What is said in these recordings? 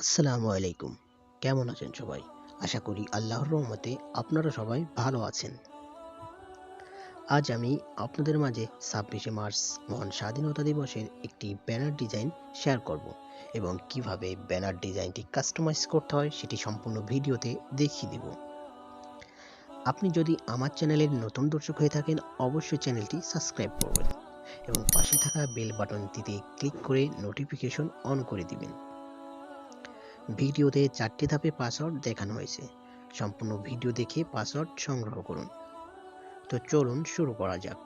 আসসালামু আলাইকুম। কেমন আছেন সবাই? আশা করি আল্লাহর রহমতে আপনারা সবাই ভালো আছেন। আজ আমি আপনাদের মাঝে ২৬শে মার্চ মহান স্বাধীনতা দিবসের একটি ব্যানার ডিজাইন শেয়ার করব এবং কিভাবে ব্যানার ডিজাইনটি কাস্টমাইজ করতে হয় সেটি সম্পূর্ণ ভিডিওতে দেখিয়ে দিব। আপনি যদি আমার চ্যানেলের নতুন দর্শক হয়ে থাকেন অবশ্যই চ্যানেলটি সাবস্ক্রাইব করবেন এবং পাশে থাকা বেল বাটনটিতে ক্লিক করে নোটিফিকেশন অন করে দিবেন। ভিডিওতে 4টি ধাপে পাসওয়ার্ড দেখানো হয়েছে। সম্পূর্ণ ভিডিও দেখে পাসওয়ার্ড সংগ্রহ করুন। তো চলুন শুরু করা যাক।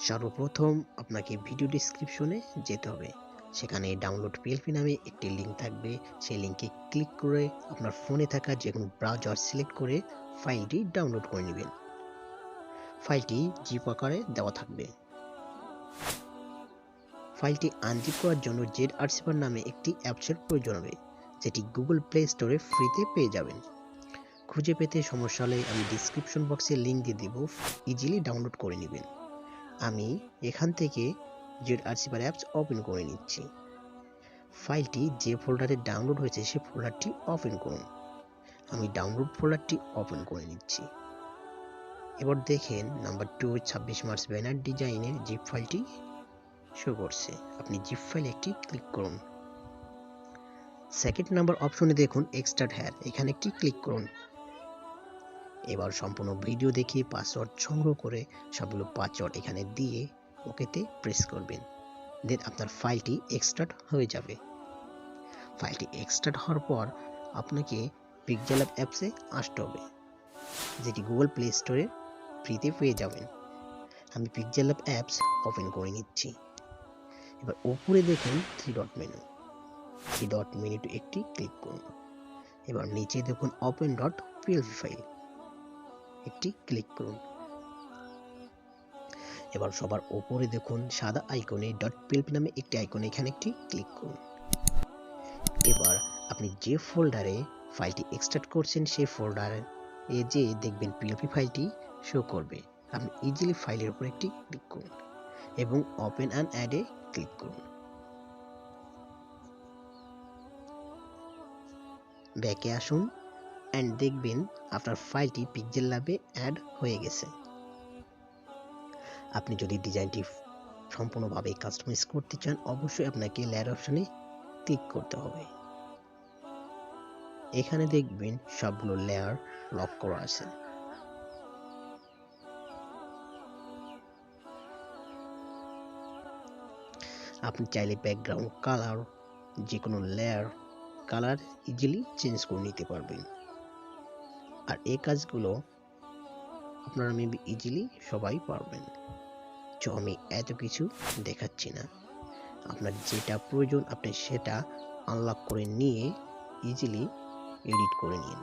সর্বপ্রথম আপনাকে ভিডিও ডেসক্রিপশনে যেতে হবে। সেখানে ডাউনলোড পিএলপি নামে একটি লিঙ্ক থাকবে। সেই লিঙ্কে ক্লিক করে আপনার ফোনে থাকা যে কোনো ব্রাউজার সিলেক্ট করে ফাইলটি ডাউনলোড করে নেবেন। ফাইলটি জিপ আকারে দেওয়া থাকবে। ফাইলটি আনজিপ করার জন্য ZRCপার নামে একটি অ্যাপসের প্রয়োজন হবে, যেটি গুগল প্লে স্টোরে ফ্রিতে পেয়ে যাবেন। খুঁজে পেতে সমস্যা হলে আমি ডিসক্রিপশন বক্সে লিঙ্ক দিয়ে দেব, ইজিলি ডাউনলোড করে নেবেন। আমি এখান থেকে ZRCপার অ্যাপস ওপেন করে নিচ্ছি। ফাইলটি যে ফোল্ডারে ডাউনলোড হয়েছে সে ফোল্ডারটি ওপেন করুন। আমি ডাউনলোড ফোল্ডারটি ওপেন করে নিচ্ছি। এবার দেখেন নাম্বার 2 26 মার্চ ব্যানার ডিজাইনের জিপ ফাইলটি শো করছে। আপনি জিপ ফাইল একটি ক্লিক করুন। সেকেন্ড নাম্বার অপশনে দেখুন এক্সট্রাক্ট হেয়ার, এখানে একটি ক্লিক করুন। এবার সম্পূর্ণ ভিডিও দেখে পাসওয়ার্ড সংগ্রহ করে সবগুলো পাসওয়ার্ড এখানে দিয়ে ওকেতে প্রেস করবেন। দেন আপনার ফাইলটি এক্সট্রাক্ট হয়ে যাবে। ফাইলটি এক্সট্রাক্ট হওয়ার পর আপনাকে পিক্সেল অ্যাপসে আসতে হবে, যেটি গুগল প্লে স্টোরে ফ্রিতে পেয়ে যাবেন। আমি পিক্সেল অ্যাপস ওপেন করে নিচ্ছি। এবার উপরে দেখুন থ্রি ডট মেনুতে একটি ক্লিক করুন। এবার নিচে দেখুন ওপেন ডট পিএলপি ফাইল, একটি ক্লিক করুন। এবার সবার উপরে দেখুন সাদা আইকনে ডট পিএলপি নামে একটি আইকনে, এখানে একটি ক্লিক করুন। এবার আপনি যে ফোল্ডারে ফাইলটি এক্সট্রাক্ট করছেন সেই ফোল্ডারে যে দেখবেন পিএলপি ফাইলটি শো করবে। আপনি ইজিলি ফাইলের উপর একটি ক্লিক করুন এবং ওপেন অ্যান্ড অ্যাডে ক্লিক করুন। ব্যাকে আসুন অ্যান্ড দেখবেন আপনার ফাইলটি পিক্সেল ল্যাবে অ্যাড হয়ে গেছে। আপনি যদি ডিজাইনটি সম্পূর্ণভাবে কাস্টমাইজ করতে চান অবশ্যই আপনাকে লেয়ার অপশনে ক্লিক করতে হবে। এখানে দেখবেন সবগুলো লেয়ার লক করা আছে। আপনি চাইলে ব্যাকগ্রাউন্ড কালার যে কোনো লেয়ার কালার ইজিলি চেঞ্জ করে নিতে পারবেন। আর এই কাজগুলো আপনারা মেবি ইজিলি সবাই পারবেন। তো আমি এত কিছু দেখাচ্ছি না, আপনার যেটা প্রয়োজন আপনি সেটা আনলক করে নিয়ে ইজিলি এডিট করে নিন।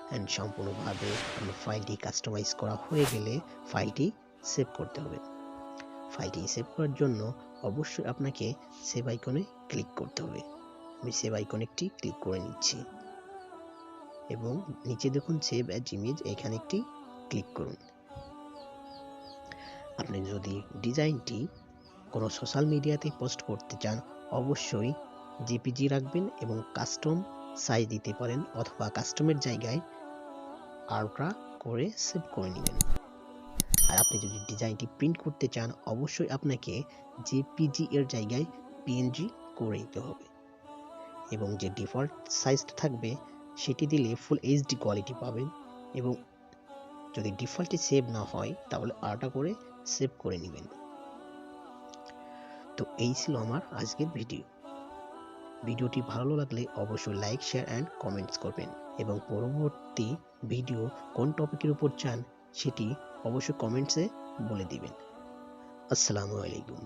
অ্যান্ড সম্পূর্ণভাবে আপনার ফাইলটি কাস্টমাইজ করা হয়ে গেলে ফাইলটি সেভ করতে হবে। ফাইলটি সেভ করার জন্য অবশ্যই আপনাকে সেভ আইকনে ক্লিক করতে হবে। আমি সেভ আইকনে একটি ক্লিক করে নিচ্ছি এবং নিচে দেখুন সেভ অ্যাজ ইমেজ, এখানে একটি ক্লিক করুন। আপনি যদি ডিজাইনটি কোনো সোশ্যাল মিডিয়াতে পোস্ট করতে চান অবশ্যই জেপিজি রাখবেন এবং কাস্টম সাইজ দিতে পারেন অথবা কাস্টমের জায়গায় আল্ট্রা করে সেভ করে নেবেন। আর আপনি যদি ডিজাইনটি প্রিন্ট করতে চান অবশ্যই আপনাকে জেপিজি এর জায়গায় পিএনজি করে নিতে হবে এবং যে ডিফল্ট সাইজটা থাকবে সেটি দিলে ফুল এইচডি কোয়ালিটি পাবেন এবং যদি ডিফল্টে সেভ না হয় তাহলে আল্ট্রা করে সেভ করে নেবেন। তো এই ছিল আমার আজকের ভিডিওটি ভালো লাগলে অবশ্যই লাইক শেয়ার অ্যান্ড কমেন্টস করবেন এবং পরবর্তী ভিডিও কোন টপিকের উপর চান সেটি অবশ্যই কমেন্টসে বলে দিবেন। আসসালামু আলাইকুম।